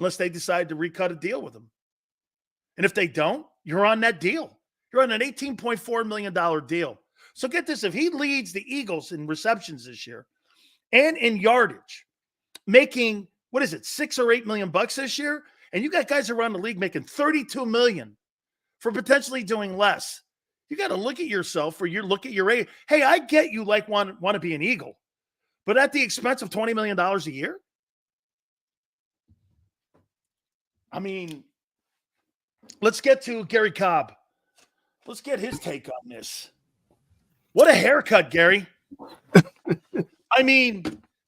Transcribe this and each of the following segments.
unless they decide to recut a deal with him. And if they don't, you're on that deal. You're on an $18.4 million deal. So get this, if he leads the Eagles in receptions this year and in yardage, making, what is it, $6 or $8 million this year, and you got guys around the league making $32 million for potentially doing less, you got to look at yourself, or you look at your age. Hey, I get you like want to be an Eagle, but at the expense of $20 million a year? I mean, let's get to Garry Cobb. Let's get his take on this. What a haircut, Garry. I mean,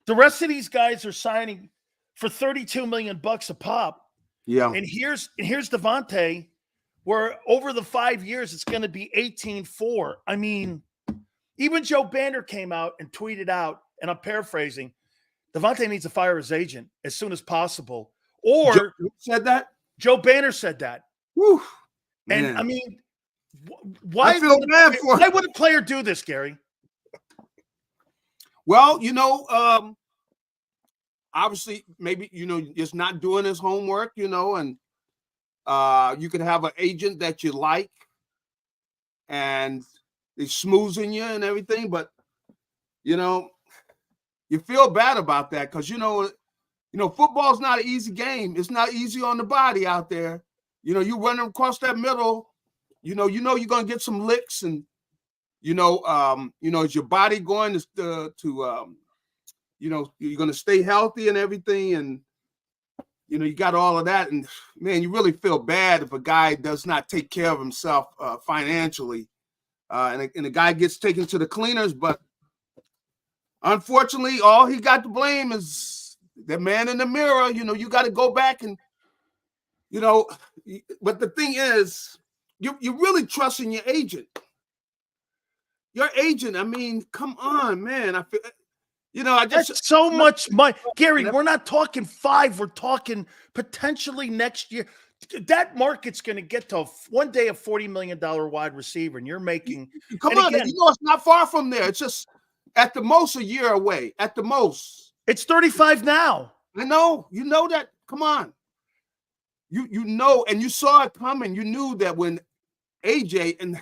the rest of these guys are signing for $32 million a pop. Yeah. And here's Devonta, where over the 5 years, it's going to be 18-4. I mean, even Joe Banner came out and tweeted out, and I'm paraphrasing, Devonta needs to fire his agent as soon as possible. Or Joe said that? Joe Banner said that. Whew, and man. I mean, why would a player do this, Garry? Well, obviously, maybe, just not doing his homework, and you could have an agent that you like and they're smoozing you and everything, but, you feel bad about that because, football's not an easy game. It's not easy on the body out there. You running across that middle, you're going to get some licks, and, is your body going to you're going to stay healthy and everything. And, you got all of that. And, man, you really feel bad if a guy does not take care of himself financially. And the guy gets taken to the cleaners. But unfortunately, all he got to blame is the man in the mirror. You got to go back and, but the thing is, you're really trusting your agent. Your agent, I mean, come on, man. I feel, that's so much money. Garry, we're not talking 5. We're talking potentially next year. That market's going to get to one day a $40 million wide receiver, and you're making. Come on, again, it's not far from there. It's just at the most a year away. At the most, it's 35 now. I know. You know that. Come on. You know, and you saw it coming. You knew that when AJ and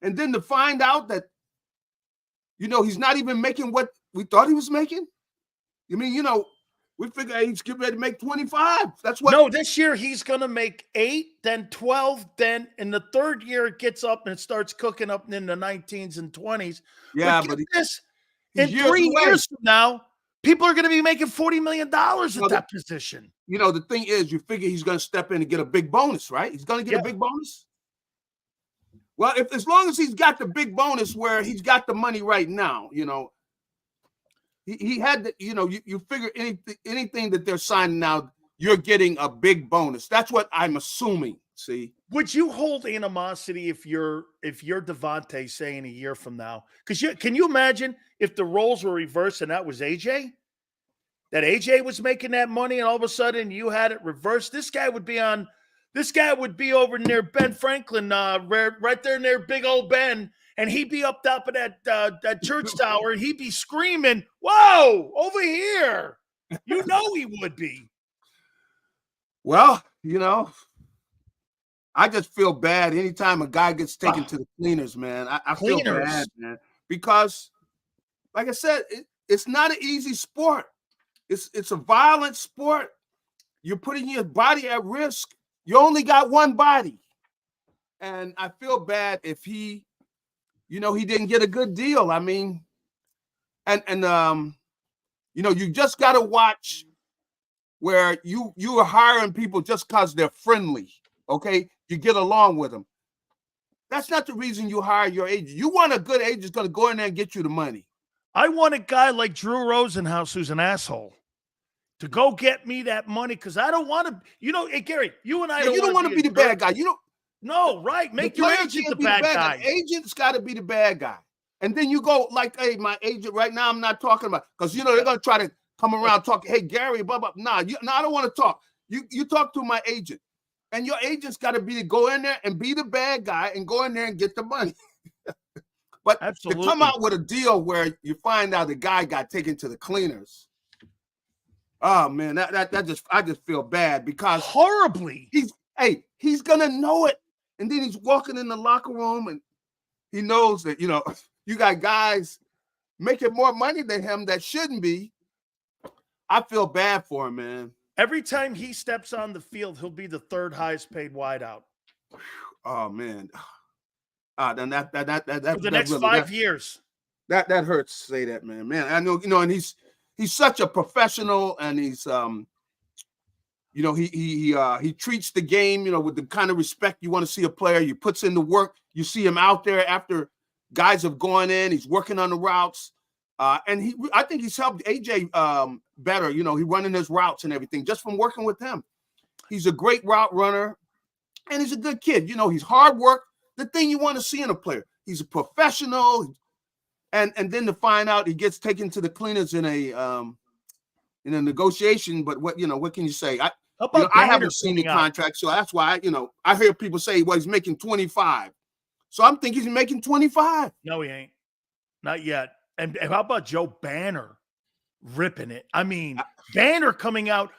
then to find out that, he's not even making what we thought he was making. I mean, we figure he's getting ready to make 25. That's what. No, this year he's going to make 8, then 12, then in the third year it gets up and it starts cooking up in the 19s and 20s. Yeah, but in 3 years from now, people are going to be making $40 million at that position. The thing is, you figure he's going to step in and get a big bonus, right? He's going to get a big bonus. Well, as long as he's got the big bonus where he's got the money right now, he had the, you figure anything that they're signing now, you're getting a big bonus. That's what I'm assuming. See, would you hold animosity if you're Devonta, say, in a year from now? Because can you imagine if the roles were reversed and that was AJ? That AJ was making that money, and all of a sudden you had it reversed. This guy would be over near Ben Franklin, right there near Big Old Ben, and he'd be up top of that church tower, and he'd be screaming, "Whoa, over here!" He would be. Well, I just feel bad anytime a guy gets taken to the cleaners, man. I feel bad, man, because, like I said, it's not an easy sport. It's a violent sport. You're putting your body at risk. You only got one body. And I feel bad if he didn't get a good deal. I mean, you just got to watch where you are hiring people just because they're friendly, okay? You get along with them. That's not the reason you hire your agent. You want a good agent that's going to go in there and get you the money. I want a guy like Drew Rosenhaus who's an asshole to go get me that money, because I don't want to, hey, Garry, you and I you don't want to be the bad guy. No, right. Make your agent the bad guy. The agent's got to be the bad guy. And then you go like, hey, my agent right now, I'm not talking about, because, they're going to try to come around talking, hey, Garry, blah, blah. Nah, I don't want to talk. You talk to my agent. And your agent's got to be to go in there and be the bad guy and go in there and get the money. But absolutely, to come out with a deal where you find out the guy got taken to the cleaners, Oh man, I just feel bad because horribly. He's gonna know it, and then he's walking in the locker room and he knows that you got guys making more money than him that shouldn't be. I feel bad for him, man. Every time he steps on the field, he'll be the third highest paid wideout. Oh man. Then for the next 5 years. That hurts to say that, man. Man, I know, and he's such a professional, and he's he treats the game, with the kind of respect you want to see a player. He puts in the work. You see him out there after guys have gone in. He's working on the routes. And I think he's helped AJ better, he running his routes and everything just from working with him. He's a great route runner, and he's a good kid. He's hard work. The thing you want to see in a player. He's a professional, and then to find out he gets taken to the cleaners in a negotiation. But what can you say? I haven't seen the contract, so that's why I hear people say, well, he's making 25. So I'm thinking he's making 25. No, he ain't. Not yet. And how about Joe Banner ripping it? I mean, Banner coming out.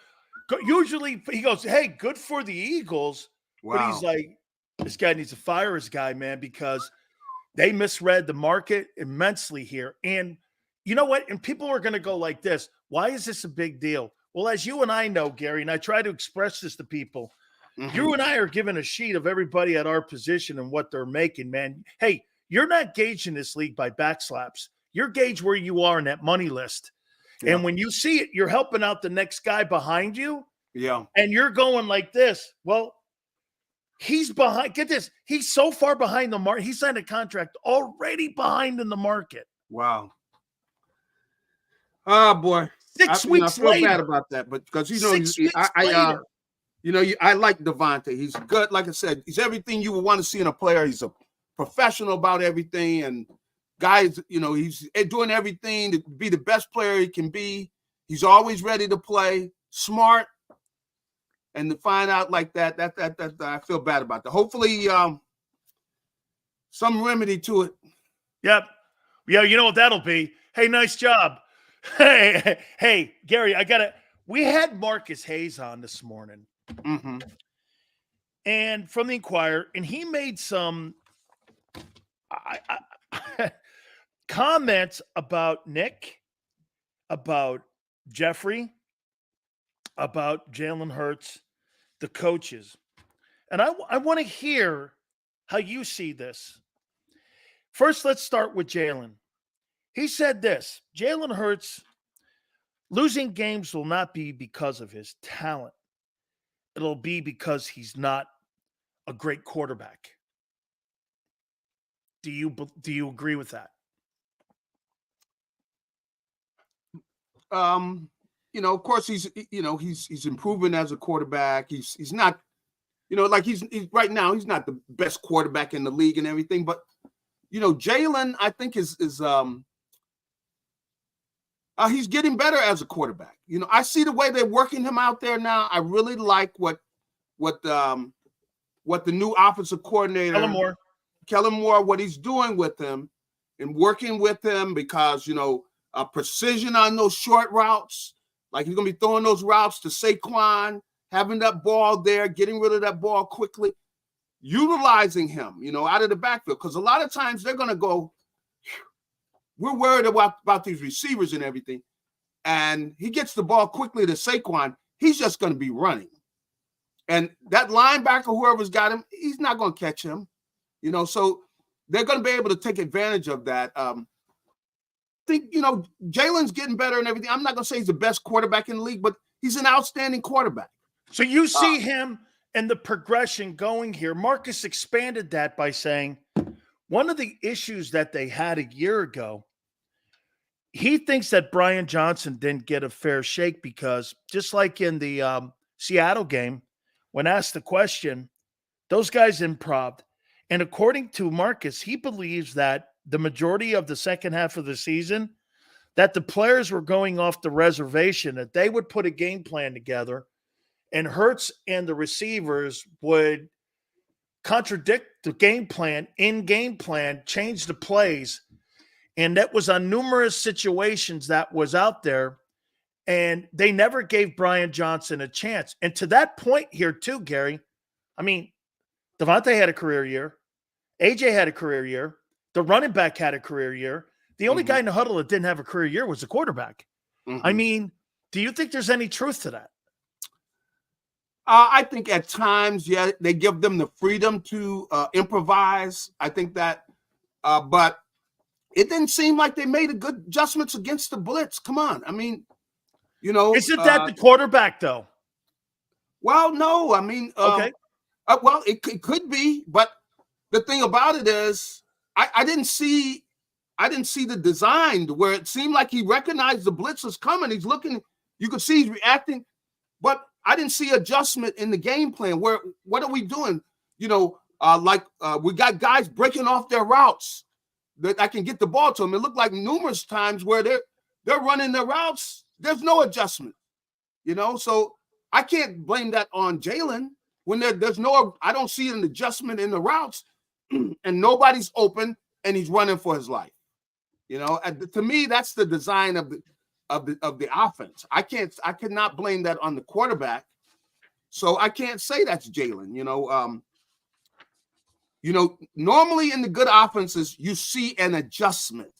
Usually he goes, hey, good for the Eagles. Wow. But he's like, this guy needs to fire his guy, man, because they misread the market immensely here. And you know what? And people are going to go like this. Why is this a big deal? Well, as you and I know, Gary, and I try to express this to people, you and I are given a sheet of everybody at our position and what they're making, man. Hey, you're not gauging this league by backslaps. You're gauged where you are in that money list. Yeah. And when you see it, you're helping out the next guy behind you. Yeah. And you're going like this. Well, he's behind. Get this. He's so far behind the market. He signed a contract already behind in the market. Wow. Oh boy. 6 weeks later. I feel bad about that, but because I like Devonta. He's good. Like I said, he's everything you would want to see in a player. He's a professional about everything, and guys, he's doing everything to be the best player he can be. He's always ready to play, smart, and to find out like that I feel bad about that. Hopefully, some remedy to it. Yep. Yeah, you know what that'll be. Hey, nice job. Hey, Gary, we had Marcus Hayes on this morning. Mm-hmm. And from the Inquirer, and he made some comments about Nick, about Jeffrey, about Jaylen Hurts, the coaches. And I want to hear how you see this. First, let's start with Jaylen. He said this: Jaylen Hurts losing games will not be because of his talent. It'll be because he's not a great quarterback. Do you agree with that? Of course he's improving as a quarterback. He's not, he's right now he's not the best quarterback in the league and everything, but Jaylen, I think is he's getting better as a quarterback. I see the way they're working him out there now. I really like what the new offensive coordinator, Kellen Moore, what he's doing with him and working with him, because precision on those short routes. Like he's gonna be throwing those routes to Saquon, having that ball there, getting rid of that ball quickly, utilizing him, out of the backfield. Because a lot of times they're gonna go, we're worried about these receivers and everything. And he gets the ball quickly to Saquon, he's just going to be running. And that linebacker, whoever's got him, he's not going to catch him. So they're going to be able to take advantage of that. I think, Jaylen's getting better and everything. I'm not going to say he's the best quarterback in the league, but he's an outstanding quarterback. So you see him and the progression going here. Marcus expanded that by saying, one of the issues that they had a year ago, he thinks that Brian Johnson didn't get a fair shake because just like in the Seattle game, when asked the question, those guys improv'd. And according to Marcus, he believes that the majority of the second half of the season, that the players were going off the reservation, that they would put a game plan together, and Hurts and the receivers would contradict the game plan, change the plays. And that was on numerous situations that was out there. And they never gave Brian Johnson a chance. And to that point here too, Gary, I mean, Devonta had a career year. AJ had a career year. The running back had a career year. The only guy in the huddle that didn't have a career year was the quarterback. I mean, do you think there's any truth to that? I think at times, yeah, they give them the freedom to improvise. I think that, but it didn't seem like they made a good adjustments against the blitz. Come on. I mean, you know. Isn't that the quarterback, though? Well, no. I mean, okay. Well, it could be. But the thing about it is I didn't see the design where it seemed like he recognized the blitz was coming. He's looking. You could see he's reacting. But I didn't see adjustment in the game plan. Where what are we doing? You know, we got guys breaking off their routes that I can get the ball to them. It looked like numerous times where they're running their routes. There's no adjustment. You know, so I can't blame that on Jaylen when there's no. I don't see an adjustment in the routes, and nobody's open, and he's running for his life. You know, and to me, that's the design of the offense. I could not blame that on the quarterback. So I can't say that's Jaylen. Normally in the good offenses, you see an adjustment.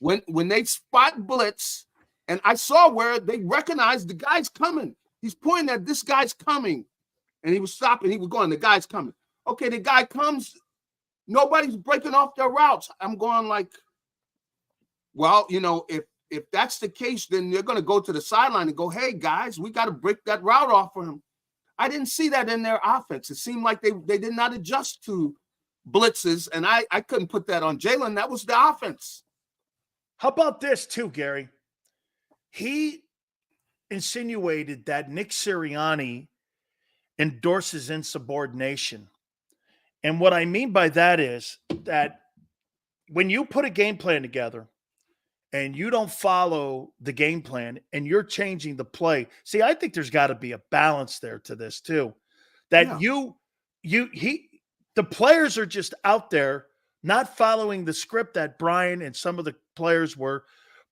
When they spot blitz, and I saw where they recognized the guy's coming. He's pointing at this guy's coming. And he was stopping, he was going, the guy's coming. Okay, the guy comes, nobody's breaking off their routes. I'm going like, well, if that's the case, then you're going to go to the sideline and go, hey, guys, we got to break that route off for him. I didn't see that in their offense. It seemed like they did not adjust to blitzes, and I couldn't put that on Jaylen. That was the offense. How about this, too, Gary? He insinuated that Nick Sirianni endorses insubordination. And what I mean by that is that when you put a game plan together, and you don't follow the game plan and you're changing the play. See, I think there's got to be a balance there to this too. That the players are just out there not following the script that Brian and some of the players were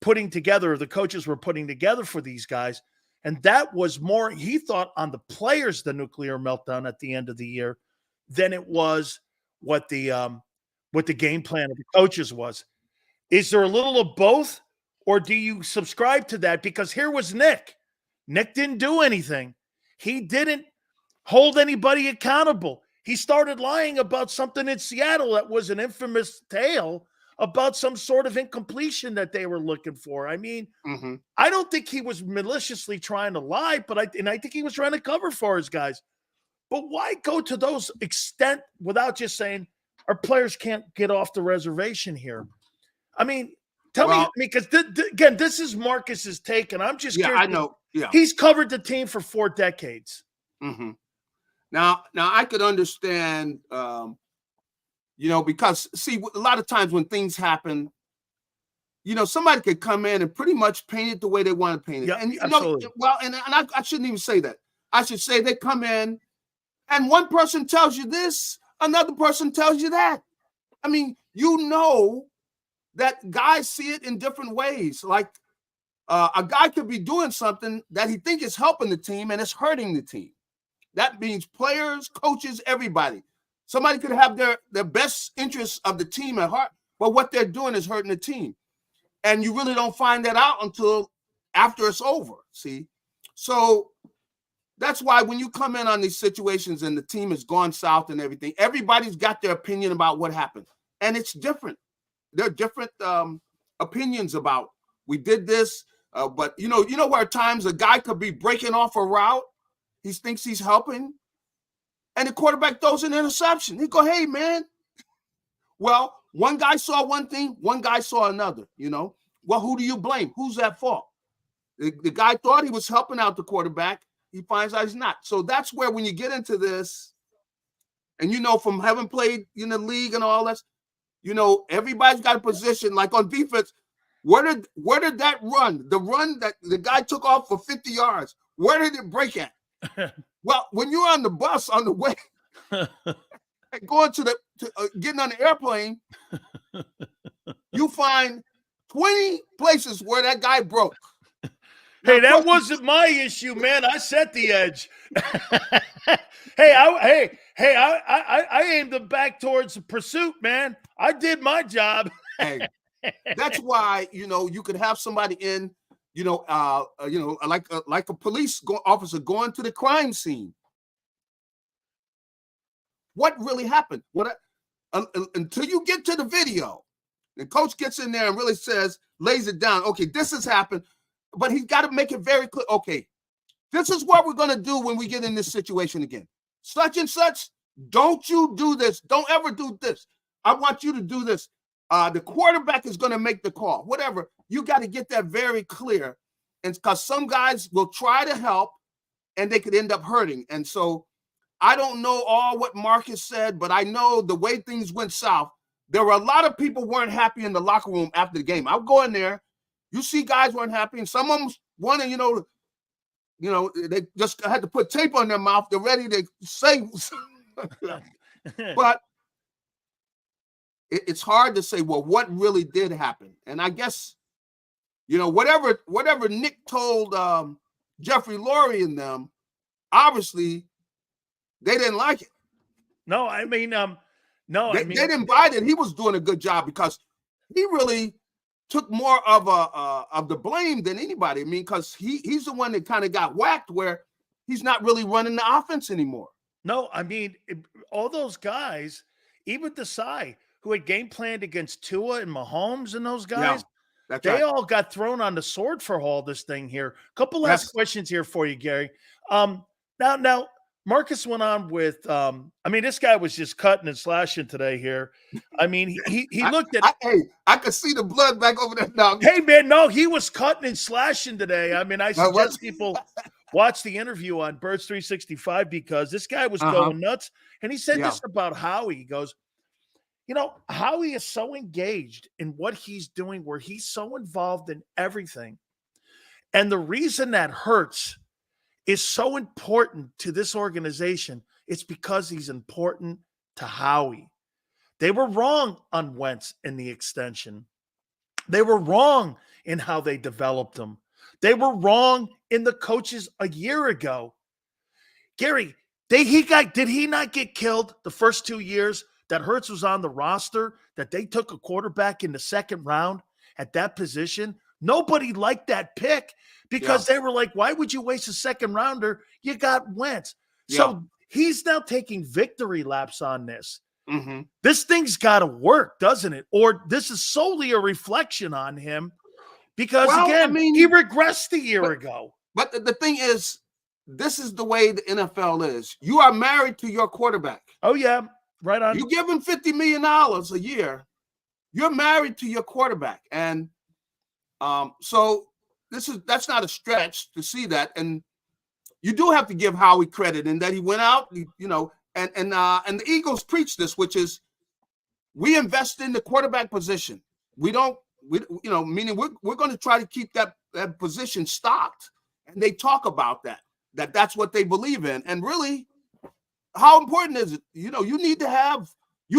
putting together, or the coaches were putting together for these guys. And that was more, he thought, on the players, the nuclear meltdown at the end of the year, than it was what the game plan of the coaches was. Is there a little of both, or do you subscribe to that? Because here was Nick. Nick didn't do anything. He didn't hold anybody accountable. He started lying about something in Seattle that was an infamous tale about some sort of incompletion that they were looking for. I mean, I don't think he was maliciously trying to lie, but I think he was trying to cover for his guys. But why go to those extent without just saying our players can't get off the reservation here? I mean, tell me, because again, this is Marcus's take, and I'm just curious. I know. Yeah, he's covered the team for 4 decades. Now I could understand, because see, a lot of times when things happen, somebody could come in and pretty much paint it the way they want to paint it. Yeah, and absolutely. I shouldn't even say that. I should say they come in, and one person tells you this, another person tells you that. I mean, that guys see it in different ways. Like a guy could be doing something that he thinks is helping the team and it's hurting the team. That means players, coaches, everybody. Somebody could have their best interests of the team at heart, but what they're doing is hurting the team. And you really don't find that out until after it's over, see? So that's why when you come in on these situations and the team has gone south and everything, everybody's got their opinion about what happened. And it's different. There are different opinions about we did this, but where at times a guy could be breaking off a route, he thinks he's helping, and the quarterback throws an interception. He go, "Hey, man." Well, one guy saw one thing, one guy saw another. Well, who do you blame? Who's at fault? The guy thought he was helping out the quarterback. He finds out he's not. So that's where when you get into this, and from having played in the league and all that. Everybody's got a position. Like on defense, where did that run? The run that the guy took off for 50 yards, where did it break at? Well, when you're on the bus on the way, going to getting on the airplane, you find 20 places where that guy broke. Hey, that wasn't my issue, man. I set the edge. I aimed them back towards the pursuit, man. I did my job. Hey, that's why, you could have somebody in, like a police officer going to the crime scene. What really happened? Until you get to the video, the coach gets in there and really lays it down. Okay, this has happened, but he's got to make it very clear. Okay, this is what we're going to do when we get in this situation again. Such and such, don't you do this. Don't ever do this. I want you to do this. The quarterback is going to make the call. Whatever. You got to get that very clear. And because some guys will try to help and they could end up hurting. And so I don't know all what Marcus said, but I know the way things went south, there were a lot of people weren't happy in the locker room after the game. I'll go in there. You see guys weren't happy, and some of them wanted, they just had to put tape on their mouth. They're ready to say. But it's hard to say, well, what really did happen? And I guess, whatever Nick told Jeffrey Lurie and them, obviously they didn't like it. No, I mean, they didn't buy it. He was doing a good job because he really took more of the blame than anybody. I mean, because he's the one that kind of got whacked where he's not really running the offense anymore. No, I mean, all those guys, even Desai, who had game planned against Tua and Mahomes and those guys, they all got thrown on the sword for all this thing here. A couple last questions here for you, Gary. Now, Marcus went on with, this guy was just cutting and slashing today here. I mean, he looked at. I could see the blood back over there now. Hey, man, no, he was cutting and slashing today. I mean, I suggest people watch the interview on Birds 365 because this guy was going nuts. And he said this about Howie. He goes, Howie is so engaged in what he's doing where he's so involved in everything. And the reason that Hurts is so important to this organization, it's because he's important to Howie. They were wrong on Wentz in the extension. They were wrong in how they developed him. They were wrong in the coaches a year ago. Gary, did he not get killed the first 2 years that Hurts was on the roster, that they took a quarterback in the second round at that position? Nobody liked that pick because they were like, why would you waste a second rounder? You got Wentz. So he's now taking victory laps on this. Mm-hmm. This thing's got to work, doesn't it? Or this is solely a reflection on him because, he regressed a year ago. But the thing is, this is the way the NFL is. You are married to your quarterback. Oh, yeah. Right on. You give him $50 million a year. You're married to your quarterback. And so that's not a stretch to see that. And you do have to give Howie credit in that he went out, and the Eagles preach this, which is we invest in the quarterback position. Meaning we're going to try to keep that position stocked. And they talk about that's what they believe in. And really, how important is it? You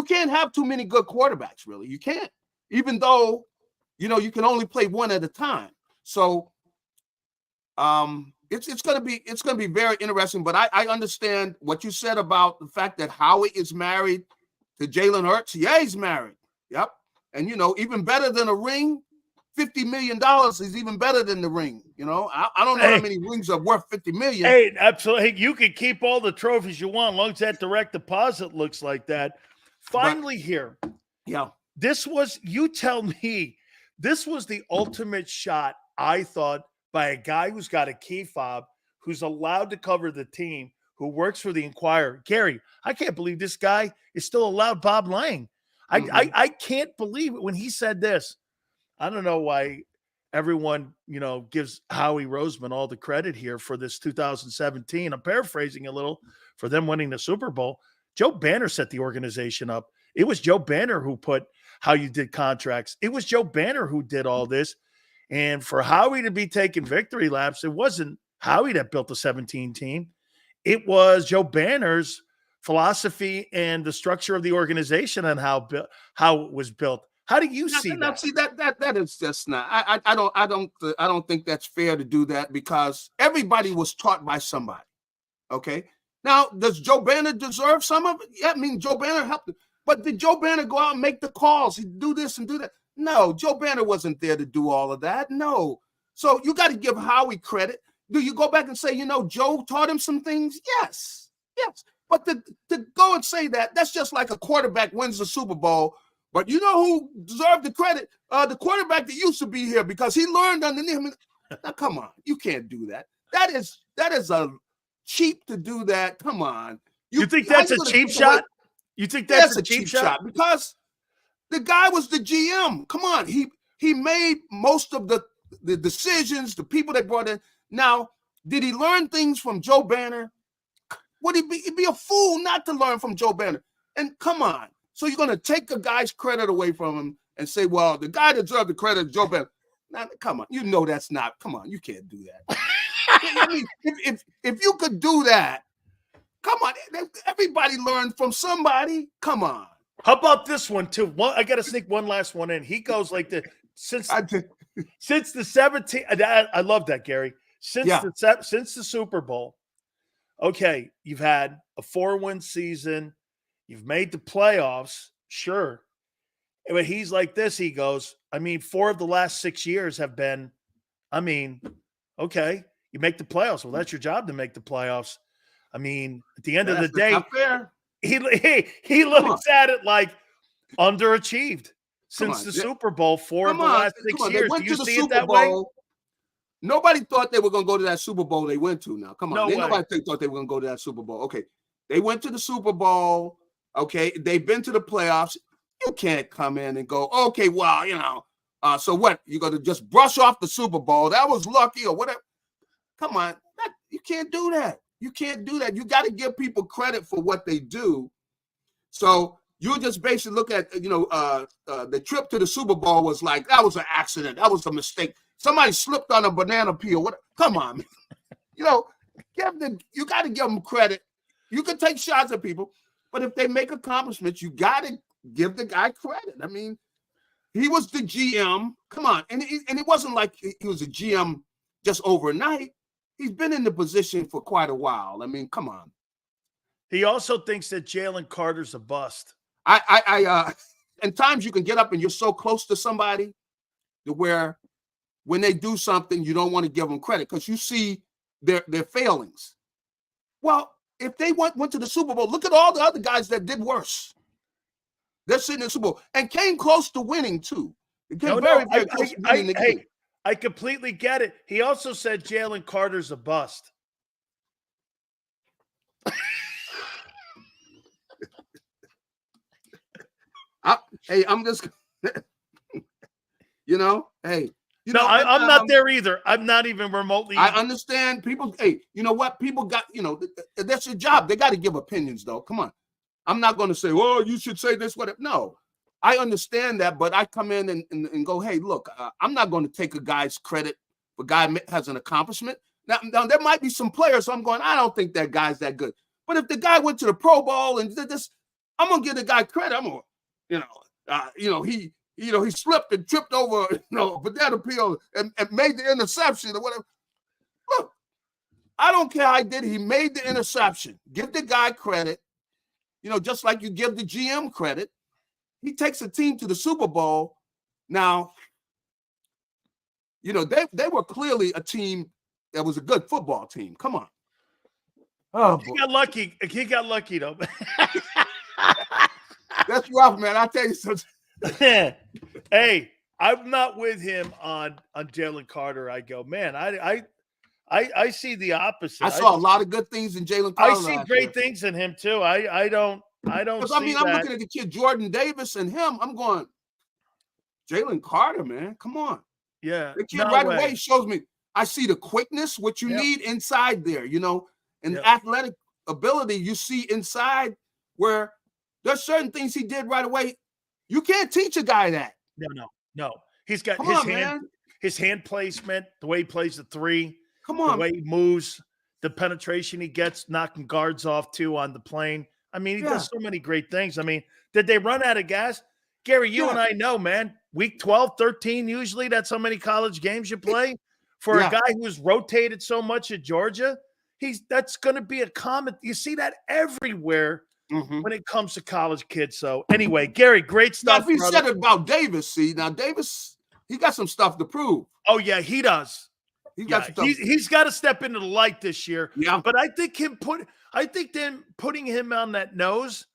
can't have too many good quarterbacks, really. You can't, even though, you can only play one at a time. So it's going to be very interesting. But I understand what you said about the fact that Howie is married to Jaylen Hurts. Yeah, he's married. Yep. And, even better than a ring, $50 million is even better than the ring. I don't know how many rings are worth $50 million. Hey, absolutely. Hey, you can keep all the trophies you want as long as that direct deposit looks like that. Finally, here. Yeah. You tell me, this was the ultimate shot, I thought, by a guy who's got a key fob, who's allowed to cover the team, who works for the Inquirer. Gary, I can't believe this guy is still allowed Bob Lang. I can't believe it when he said this. I don't know why everyone, gives Howie Roseman all the credit here for this 2017. I'm paraphrasing a little for them winning the Super Bowl. Joe Banner set the organization up. It was Joe Banner who put how you did contracts. It was Joe Banner who did all this. And for Howie to be taking victory laps, it wasn't Howie that built the 17 team. It was Joe Banner's philosophy and the structure of the organization and how it was built. How do you see that? See that is just not. I don't think that's fair to do that because everybody was taught by somebody. Okay. Now, does Joe Banner deserve some of it? Yeah, I mean, Joe Banner helped him. But did Joe Banner go out and make the calls? He'd do this and do that? No, Joe Banner wasn't there to do all of that. No. So you got to give Howie credit. Do you go back and say, Joe taught him some things? Yes. Yes. But to go and say that, that's just like a quarterback wins the Super Bowl. But you know who deserved the credit? The quarterback that used to be here because he learned underneath him. Now, come on. You can't do that. That is a cheap to do that. Come on. You think that's a cheap shot? You think that's a cheap shot? Because the guy was the GM. Come on. He made most of the decisions, the people they brought in. Now, did he learn things from Joe Banner? He'd be a fool not to learn from Joe Banner. And come on. So you're going to take a guy's credit away from him and say, well, the guy that deserved the credit is Joe Banner. Now, come on. That's not. Come on. You can't do that. I mean, if you could do that, come on. Everybody learned from somebody. Come on. How about this one too? I got to sneak one last one in. He goes like the since the 17th. I love that, Gary. Since the Super Bowl. Okay, you've had a 4-win season. You've made the playoffs, sure. But he's like this. He goes, 4 of the last 6 years have been, okay, you make the playoffs. Well, that's your job to make the playoffs. At the end of the day, he looks at it like underachieved since the Super Bowl 4 of the last 6 years. Do you see it that way? Nobody thought they were going to go to that Super Bowl they went to now. Come on. Nobody thought they were going to go to that Super Bowl. Okay. They went to the Super Bowl. Okay. They've been to the playoffs. You can't come in and go, okay, well, so what? You're going to just brush off the Super Bowl. That was lucky or whatever. Come on. You can't do that. You can't do that. You got to give people credit for what they do. So you just basically look at, the trip to the Super Bowl was like, that was an accident. That was a mistake. Somebody slipped on a banana peel. What? Come on, man. You got to give them credit. You can take shots at people, but if they make accomplishments, you got to give the guy credit. He was the GM. Come on, and it wasn't like he was a GM just overnight. He's been in the position for quite a while. Come on. He also thinks that Jalen Carter's a bust. And times you can get up and you're so close to somebody to where when they do something, you don't want to give them credit because you see their failings. Well, if they went to the Super Bowl, look at all the other guys that did worse. They're sitting in the Super Bowl and came close to winning too. It came very close to winning the game. I completely get it. He also said Jalen Carter's a bust. I'm just, I'm not there either. I'm not even remotely. I understand people. Hey, you know what? People got, that's your job. They got to give opinions, though. Come on. I'm not going to say, well, you should say this, whatever. No, I understand that. But I come in and go, hey, look, I'm not going to take a guy's credit if a guy has an accomplishment. Now, there might be some players. So I'm going, I don't think that guy's that good. But if the guy went to the Pro Bowl and did this, I'm going to give the guy credit. I'm going, he slipped and tripped over, banana peel and made the interception or whatever. Look, I don't care how he did. He made the interception. Give the guy credit. Just like you give the GM credit. He takes a team to the Super Bowl. Now, they were clearly a team that was a good football team. Come on. Oh, he got lucky. He got lucky, though. That's rough, man. I'll tell you something. Hey, I'm not with him on Jalen Carter. I go, man, I see the opposite. I saw a lot of good things in Jalen Carter. I see great things in him too. I don't see I'm looking at the kid Jordan Davis and him. I'm going, Jalen Carter, man. Come on. Yeah. The kid away shows me I see the quickness, what you need inside there, and the athletic ability you see inside where there's certain things he did right away. You can't teach a guy that. No. He's got his hand placement, the way he plays the three, the way he moves, the penetration he gets, knocking guards off too on the plane. He does so many great things. Did they run out of gas? Gary, you and I know, man, week 12, 13, usually that's how many college games you play. For a guy who's rotated so much at Georgia, that's going to be a common. You see that everywhere when it comes to college kids. So anyway, Gary, great stuff. Now, if he said it about Davis, Davis, he got some stuff to prove. Oh, yeah, he does. He's got to step into the light this year. Yeah. But I think them putting him on that nose,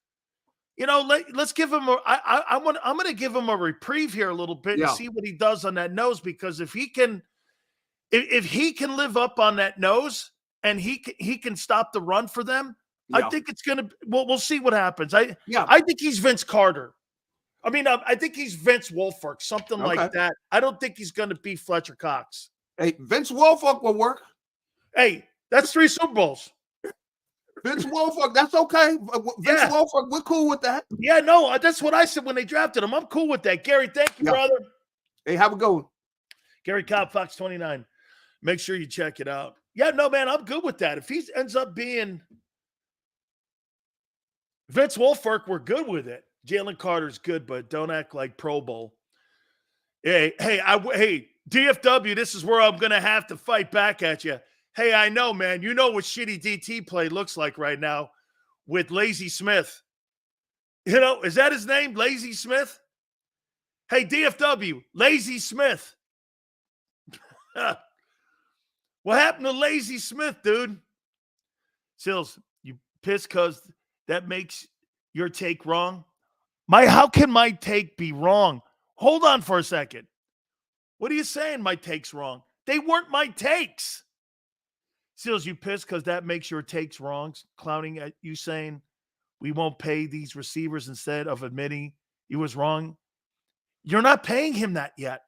let's give him I'm going to give him a reprieve here a little bit and see what he does on that nose, because if he can live up on that nose and he can stop the run for them, I think it's going to we'll see what happens. I think he's Vince Carter. I mean, I think he's Vince Wilfork, something like that. I don't think he's going to be Fletcher Cox. Hey, Vince Wilfork will work. Hey, that's 3 Super Bowls. Vince Wilfork, that's okay. Vince Wilfork, we're cool with that. Yeah, no, that's what I said when they drafted him. I'm cool with that. Gary, thank you, brother. Hey, have a good one. Gary Cobb, Fox 29. Make sure you check it out. Yeah, no, man, I'm good with that. If he ends up being Vince Wilfork, we're good with it. Jalen Carter's good, but don't act like Pro Bowl. Hey, DFW, this is where I'm going to have to fight back at you. Hey, I know, man. You know what shitty DT play looks like right now with Lazy Smith. Is that his name? Lazy Smith? Hey, DFW, Lazy Smith. What happened to Lazy Smith, dude? Sills, you pissed because that makes your take wrong? How can my take be wrong? Hold on for a second. What are you saying my take's wrong? They weren't my takes. Seals, you pissed because that makes your takes wrong, clowning at you saying we won't pay these receivers instead of admitting he was wrong. You're not paying him that yet.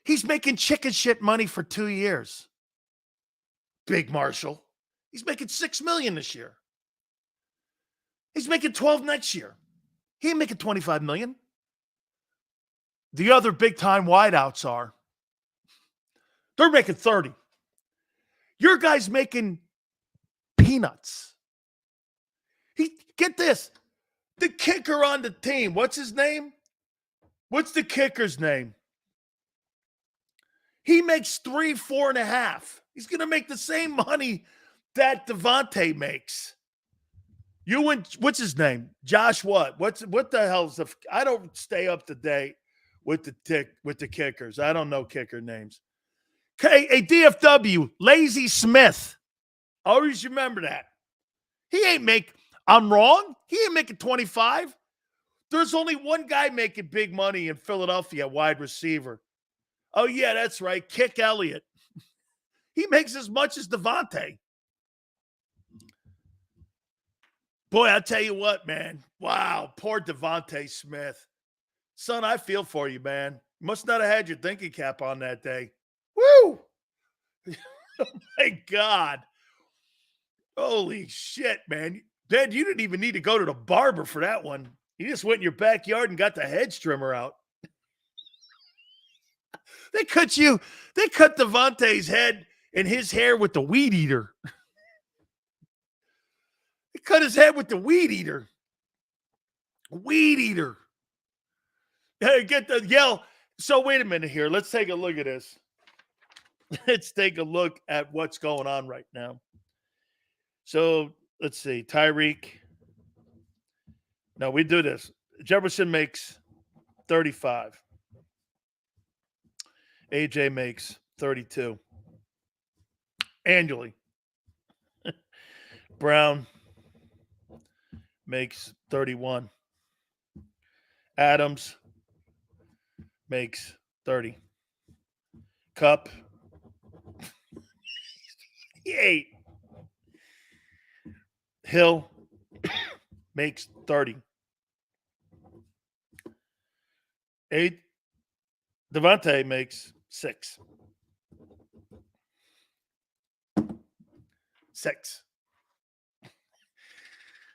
He's making chicken shit money for 2 years. Big Marshall. He's making $6 million this year. He's making 12 next year. He ain't making $25 million. The other big-time wideouts are. They're making 30. Your guy's making peanuts. Get this. The kicker on the team, what's his name? What's the kicker's name? He makes 3, 4.5. He's going to make the same money that Devonta makes. What's his name? Josh what? What the hell's I don't stay up to date with the kickers. I don't know kicker names. Okay, a DFW, Lazy Smith. Always remember that. I'm wrong. He ain't making 25. There's only one guy making big money in Philadelphia, wide receiver. Oh, yeah, that's right. Kick Elliott. He makes as much as Devonta. Boy, I'll tell you what, man. Wow, poor Devonta Smith. Son, I feel for you, man. You must not have had your thinking cap on that day. Woo! Oh, my God. Holy shit, man. Ben, you didn't even need to go to the barber for that one. You just went in your backyard and got the hedge trimmer out. They cut Devontae's head and his hair with the weed eater. They cut his head with the weed eater. Weed eater. Hey, get the yell. So wait a minute here. Let's take a look at this. Let's take a look at what's going on right now. So let's see. Tyreek. No, we do this. Jefferson makes 35. AJ makes 32 annually. Brown makes 31. Adams makes 30. Cup 8. Hill makes 30. 8. Devontae makes 6. 6.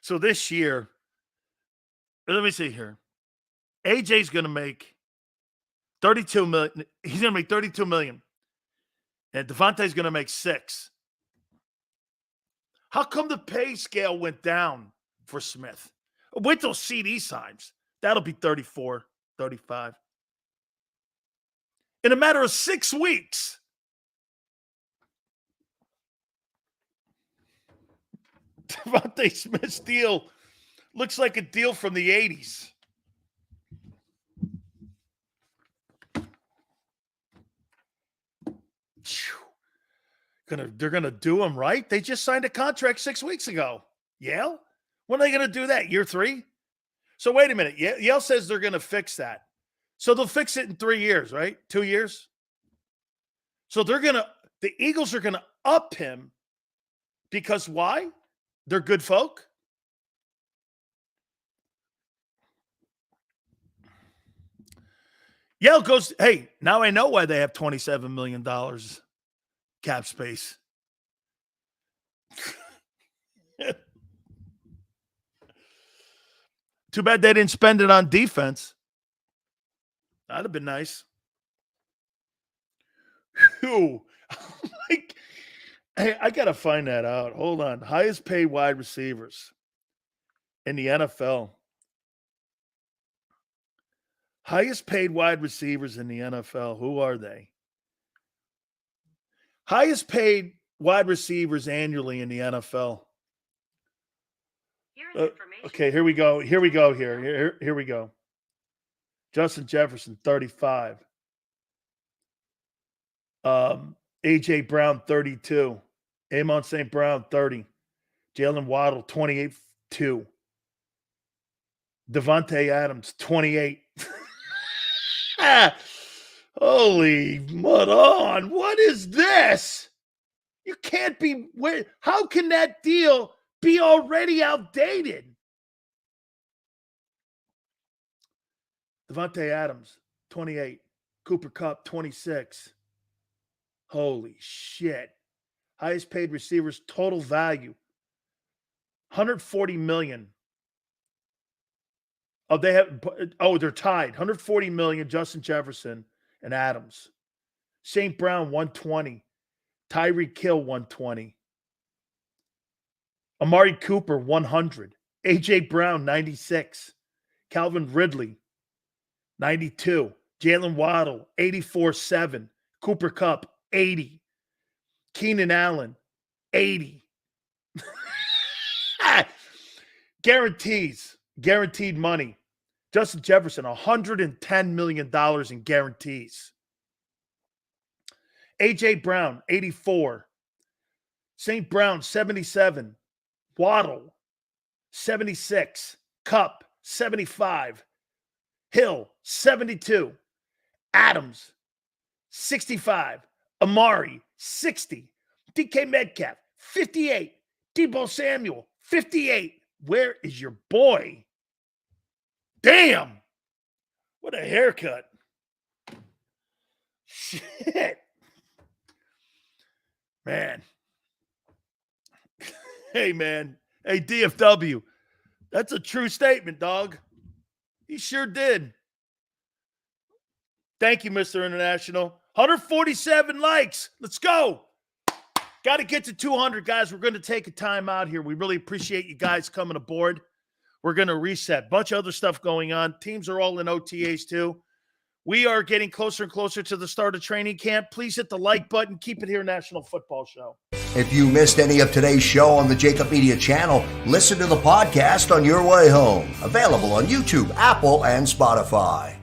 So this year, let me see here. AJ's going to make 32 million. He's going to make 32 million. And Devontae's going to make 6. How come the pay scale went down for Smith? Wait till CD signs. That'll be 34, 35. In a matter of 6 weeks. Devonta Smith's deal looks like a deal from the 80s. They're gonna do him right. They just signed a contract 6 weeks ago. Yale? When are they gonna do that? Year 3? So wait a minute. Yale says they're gonna fix that. So they'll fix it in 3 years, right? 2 years. So the Eagles are gonna up him because why? They're good folk. Yale goes, hey, now I know why they have $27 million cap space. Too bad they didn't spend it on defense. That'd have been nice. Whew. Like, hey, I got to find that out. Hold on. Highest paid wide receivers in the NFL. Highest paid wide receivers in the NFL. Who are they? Highest paid wide receivers annually in the NFL. Okay, here we go. Here we go. Justin Jefferson, 35. A.J. Brown, 32. Amon St. Brown, 30. Jaylen Waddle, 28-2. Devontae Adams, 28. Holy mud on. What is this? You can't be. How can that deal be already outdated? Devontae Adams, 28. Cooper Kupp, 26. Holy shit. Highest paid receivers, total value, $140 million. They're tied. $140 million, Justin Jefferson and Adams. St. Brown, 120. Tyreek Hill, 120. Amari Cooper, 100. A.J. Brown, 96. Calvin Ridley, 92. Jaylen Waddle, 84-7. Cooper Kupp, 80. Keenan Allen, 80. Guaranteed money. Justin Jefferson, $110 million in guarantees. A.J. Brown, 84. St. Brown, 77. Waddle, 76. Kupp, 75. Hill, 72. Adams, 65. Amari, 60. DK Metcalf, 58. Deebo Samuel, 58. Where is your boy? Damn. What a haircut. Shit. Man. Hey, man. Hey, DFW. That's a true statement, dog. He sure did. Thank you, Mr. International. 147 likes. Let's go. Got to get to 200, guys. We're going to take a time out here. We really appreciate you guys coming aboard. We're going to reset. Bunch of other stuff going on. Teams are all in OTAs too. We are getting closer and closer to the start of training camp. Please hit the like button. Keep it here, National Football Show. If you missed any of today's show on the JAKIB Media channel, listen to the podcast on your way home. Available on YouTube, Apple, and Spotify.